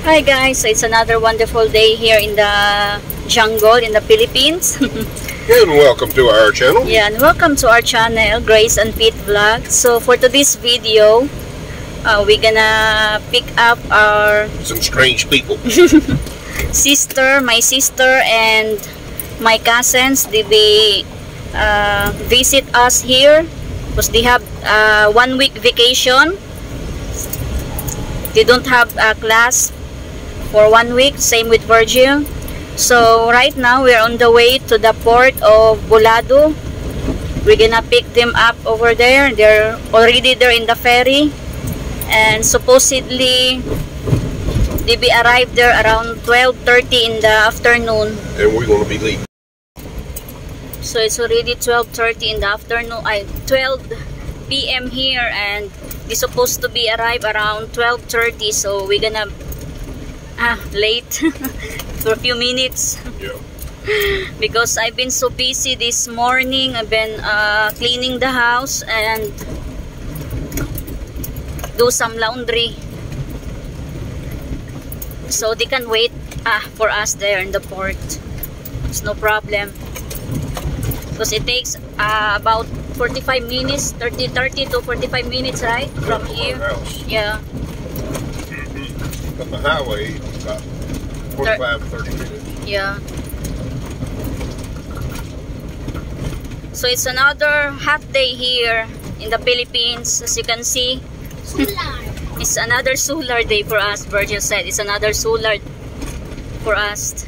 Hi guys, so it's another wonderful day here in the jungle in the Philippines. And welcome to our channel. Yeah, and welcome to our channel, Grace and Pete Vlog. So for today's video, we're gonna pick up our Some strange people. my sister and my cousins. They visit us here because they have 1 week vacation. They don't have a class for 1 week, same with Virgil. So right now we're on the way to the port of Bolado. We're gonna pick them up over there. They're already there in the ferry, and supposedly they be arrived there around 12:30 in the afternoon. And we're going to be leaving. So it's already 12:30 in the afternoon, 12 p.m. here, and they're supposed to be arrive around 12:30. So we're gonna late for a few minutes. Yeah. Because I've been so busy this morning. I've been cleaning the house and do some laundry. So they can wait for us there in the port. It's no problem. Because it takes about 45 minutes, 30 to 45 minutes, right? From here. Yeah. From the highway, about 45 to 30 minutes. Yeah. So it's another hot day here in the Philippines. As you can see, it's another solar day for us. Virgil said it's another solar for us.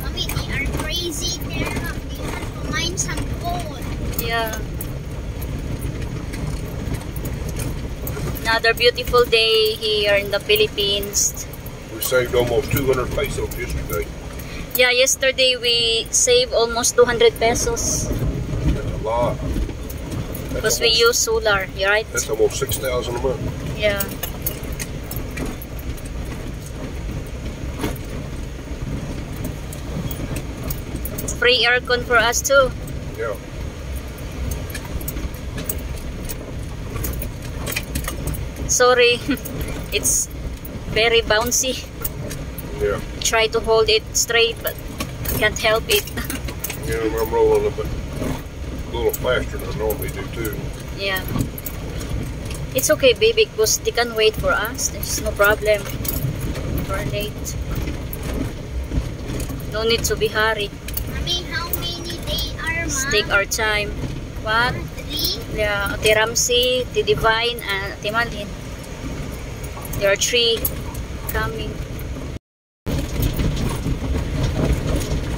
Mommy, they are crazy. They have to mine some gold. Yeah. Another beautiful day here in the Philippines. We saved almost 200 pesos yesterday. Yeah, yesterday we saved almost 200 pesos. That's a lot. Because we use solar, you're right? That's almost 6,000 a month. Yeah. It's free aircon for us too. Yeah. Sorry, it's very bouncy. Yeah. Try to hold it straight, but can't help it. Yeah, I'm rolling a little faster than I normally do too. Yeah. It's okay, baby, because they can wait for us. There's no problem. We're late. No need to be hurried. Mommy, how many they are, Let's Mom? take our time. What? 3? Yeah, Ate Ramsey, Ate Divine, and Ate Malin. There are 3 coming.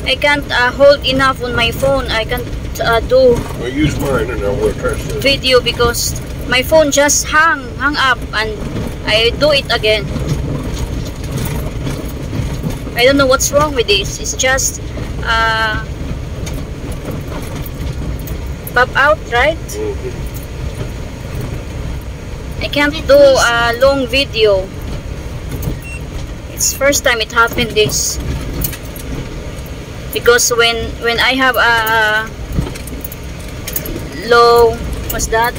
I can't hold enough on my phone. I can't do Well, use mine and I'll transfer. video because my phone just hung up and I do it again. I don't know what's wrong with this. It's just pop out, right? I can't do a long video. It's first time it happened this. Because when I have a low, what's that?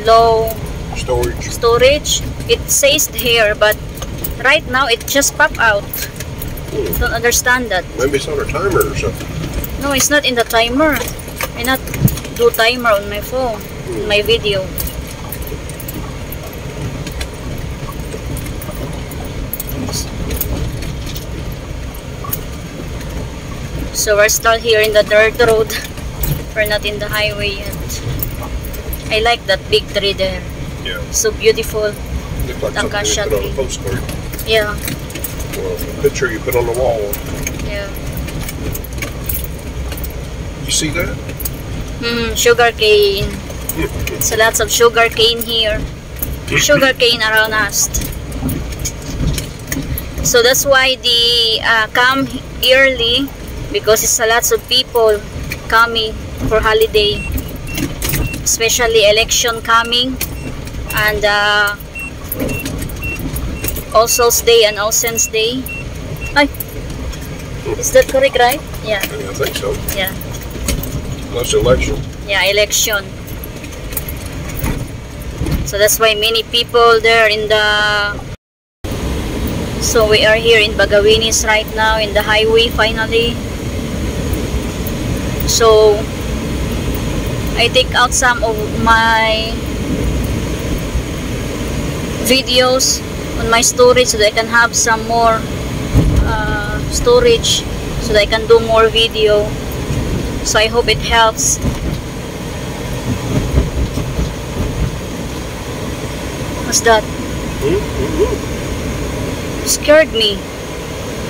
Low storage, it says here, but right now it just pop out. Don't understand that. Maybe it's on a timer or something. No, it's not in the timer. I not do timer on my phone, my video. So we're still here in the dirt road. We're not in the highway yet. I like that big tree there. Yeah. So beautiful. Looks like Tangka something you put on a shuttle. postcard. Yeah. Well, a picture you put on the wall. Yeah. You see that? Sugar cane. So lots of sugar cane here. Sugar cane around us. So that's why they come early, because it's a lots of people coming for holiday, especially election coming, and All Souls Day and All Saints Day. Ay, is that correct, right? Yeah. I think so. Yeah. That's election. Yeah, election. So that's why many people there in the... So we are here in Bagawinis right now, in the highway finally. So I take out some of my videos on my storage so that I can have some more storage so that I can do more video. So I hope it helps. What's that? Scared me.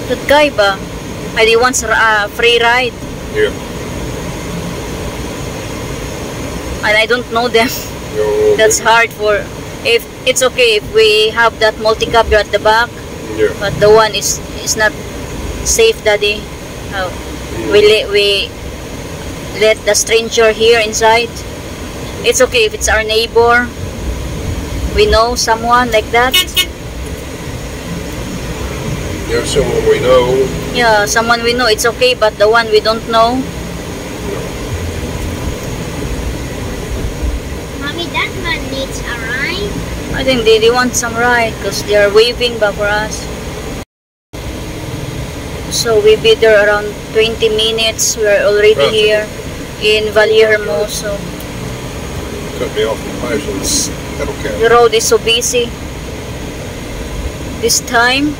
That guy ba? Ay, he wants a free ride. Yeah. And I don't know them. No, That's hard for... If it's okay if we have that multi-cab at the back, Yeah. but the one is not safe, Daddy. We let the stranger here inside. It's okay if it's our neighbor. We know someone like that. Yeah, someone we know. Yeah, someone we know, it's okay, but the one we don't know. Mommy, that man needs a ride. I think they want some ride because they are waving back for us. So we be there around 20 minutes. We are already here in Valle Hermoso. Cut me off the license. That'll count. The road is so busy this time.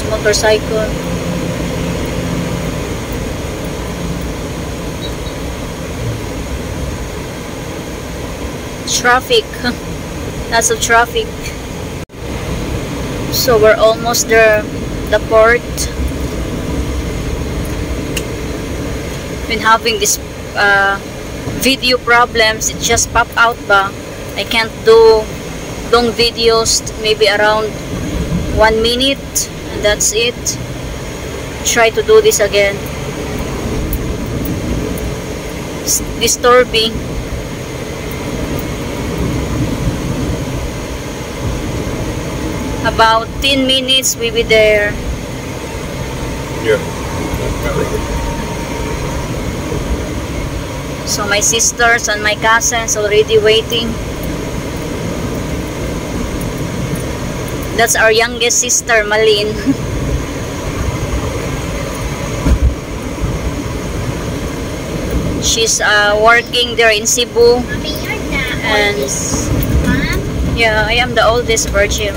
Motorcycle. Traffic. Lots of traffic. So we're almost there. The port. Been having this video problems. It just pop out ba. I can't do long videos. Maybe around 1 minute. And that's it. Try to do this again. It's disturbing. About 10 minutes we'll be there. Yeah. That's about right. So my sisters and my cousins already waiting. That's our youngest sister, Malin. She's working there in Cebu. Mommy, you're the And- oldest mom. Yeah, I am the oldest, Virgil.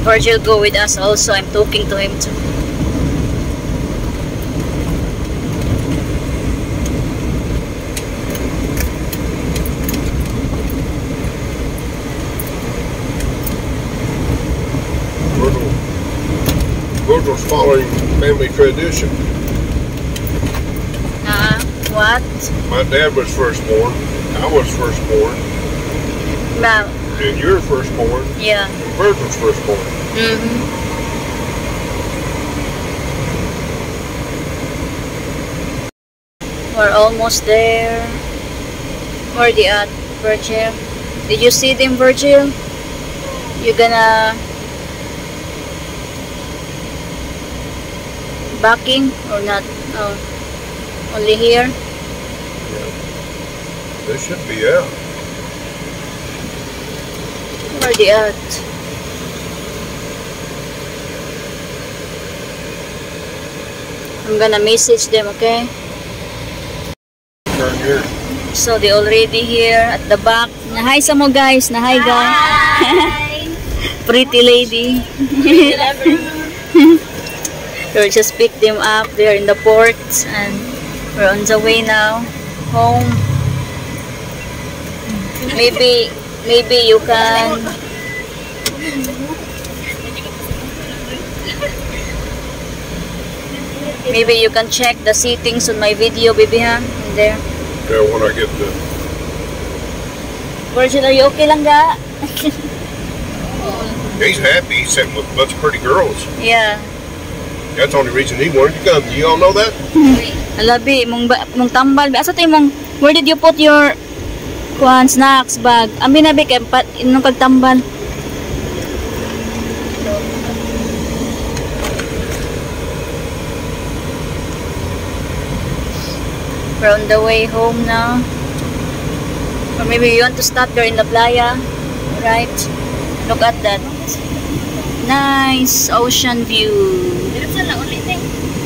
Virgil go with us also. I'm talking to him too. Virgil's following family tradition. What? My dad was firstborn. I was firstborn. Well, And you're firstborn. yeah. And Virgil's firstborn. We're almost there. Where they at, Virgil? Did you see them, Virgil? You gonna backing or not? Oh, only here. They should be out. Where they at? I'm gonna message them, okay? Turn here. So they already here at the back. Hi sa mo guys. Hi guys. Hi. Pretty lady. We'll just pick them up. They're in the port and we're on the way now home. Maybe you can check the settings on my video, baby, ha? In there. Yeah, when I get the... Virgil, are you okay lang ga? He's happy. He's sitting with a bunch of pretty girls. Yeah. That's the only reason he wanted to come. You all know that? Alabi, mong tambal. Asa tayo mong, where did you put your Kuan, snacks bag. Amin na big inong kagtambal. We're on the way home now. Or maybe you want to stop there in La Playa. Right? Look at that. Nice ocean view. Diretso lang ulit eh.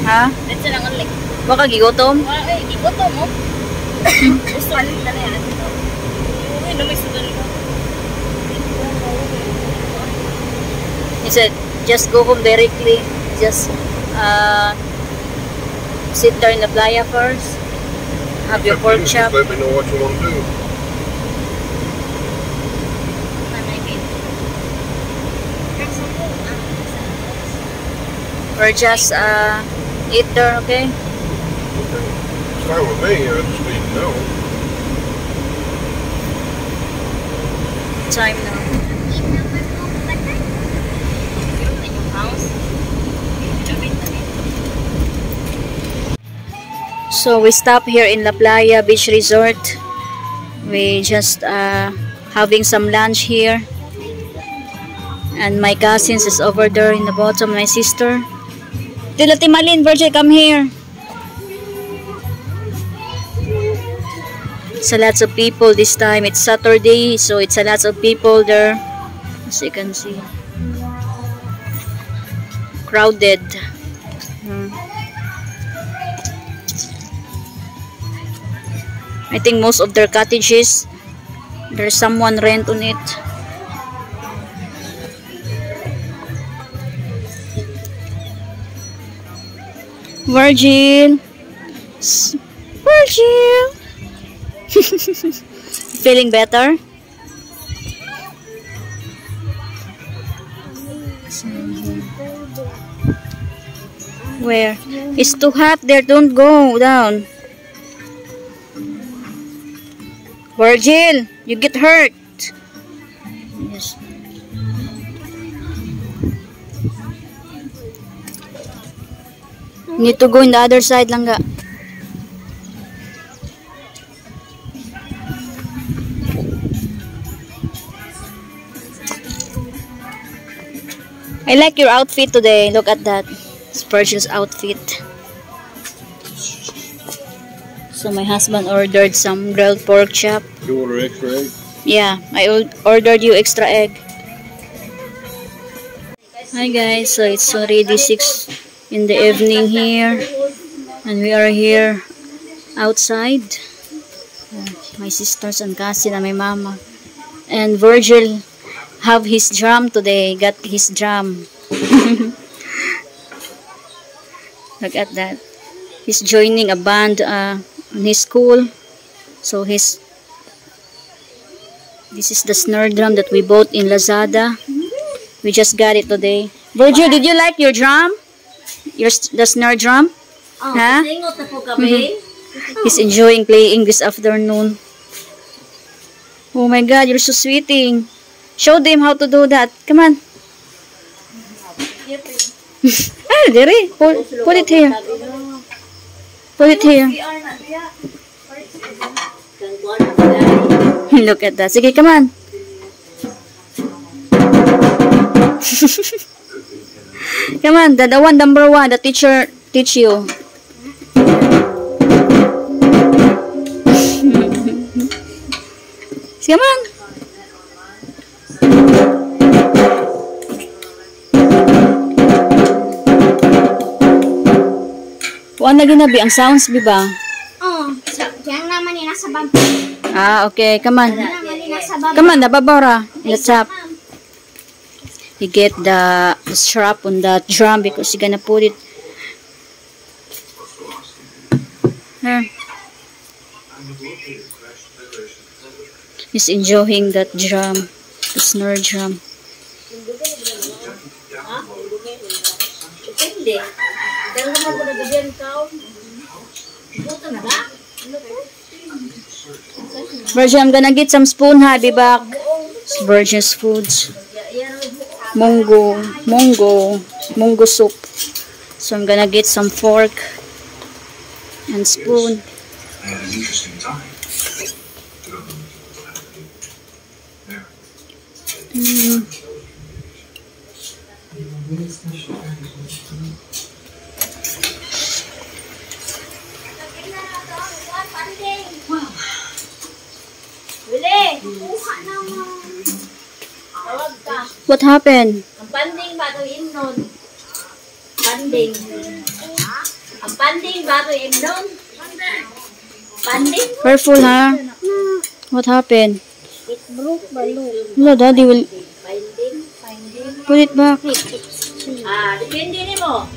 Ha? Diretso lang ulit. Baka gigutom? Wala eh, igutom mo. Gusto ulit na yan. Uy, may sudan ko. He said, just go home directly. Just sit there in La Playa first. Have your pork chop. Let me know what you want to do. Or just eat there, okay? Okay. It's fine with me. I just need to know. Time now. So we stop here in La Playa Beach Resort. We just having some lunch here. And my cousins is over there in the bottom, my sister. Tila Timalin, Virgil, come here. It's a lots of people this time. It's Saturday, so it's a lots of people there. As you can see. Crowded. I think most of their cottages, there's someone rent on it. Virgil. Virgil. Feeling better? Where? It's too hot there. Don't go down. Virgil, you get hurt. Yes. Need to go in the other side lang ga. I like your outfit today. Look at that. It's Virgil's outfit. So my husband ordered some grilled pork chop. You order extra egg? Yeah, I ordered you extra egg. Hi guys, so it's already 6 in the evening here. And we are here outside. My sisters and cousin and my mama. And Virgil have his drum today. Got his drum. Look at that. He's joining a band in his school. So this is the snare drum that we bought in Lazada. We just got it today. Virgil, did you like your drum? The snare drum? Huh? He's enjoying playing this afternoon. Oh my God, you're so sweeting. Show them how to do that. Come on. Ah, there. Put it here. Put it here. Look at that. Sige, come on. Come on, the one number 1, the teacher teach you. Come on. Kuan lagi na bi ang sounds bi ba? Oh, diyan naman ni nasa bag. Ah, okay. Come on. Naman ni nasa bag. Come on, nababara. Let's up. You get the strap on the drum because you're gonna put it here. He's enjoying that drum, the snare drum. Virgin, I'm gonna get some spoon, ha? Be back. It's Virgin's foods. Munggo soup. So I'm gonna get some fork and spoon. What happened? Ang panding ba ito imnon? Panding. Ang panding ba ito imnon? Panding? Careful, ha? What happened? It broke balloon. Wala, Daddy will Finding. put it back. Depende ni mo.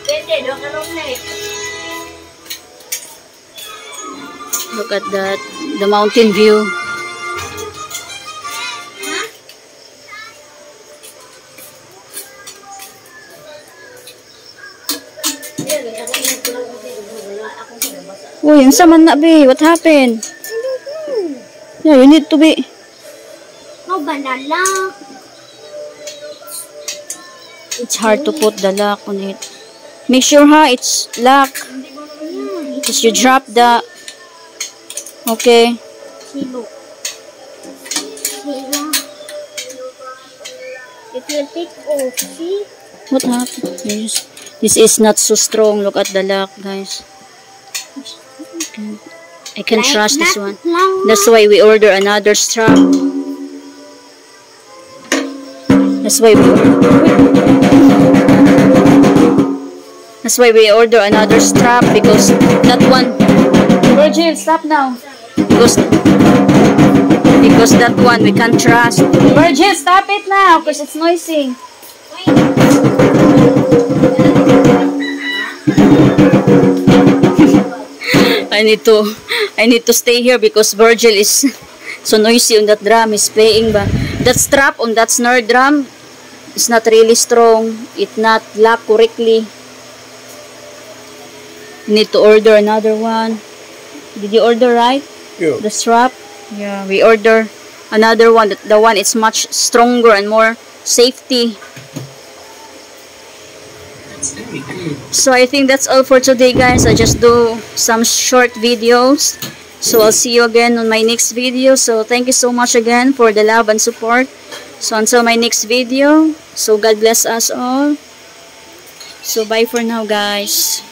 Depende, doon ka nung Look at that, the mountain view. Uy, ang sama na, be. What happened? Yeah, you need to be. No, banala. It's hard to put the lock on it. Make sure, ha, it's lock. Because you drop the... Okay. Silo. It will take off, see? What happened? This is not so strong. Look at the lock, guys. Okay. I can trust this one. That's why we order another strap. That's why we order another strap, because that one. Virgil, stop now. Because that one we can't trust. Virgil, stop it now, because it's noisy. I need to stay here because Virgil is so noisy on that drum. He's playing ba. That strap on that snare drum is not really strong. It's not locked correctly. You need to order another one. Did you order right? Yeah. The strap? Yeah, we order another one. The one is much stronger and more safety. So I think that's all for today, guys. I just do some short videos. So I'll see you again on my next video. So thank you so much again for the love and support. So until my next video. So God bless us all. So bye for now, guys.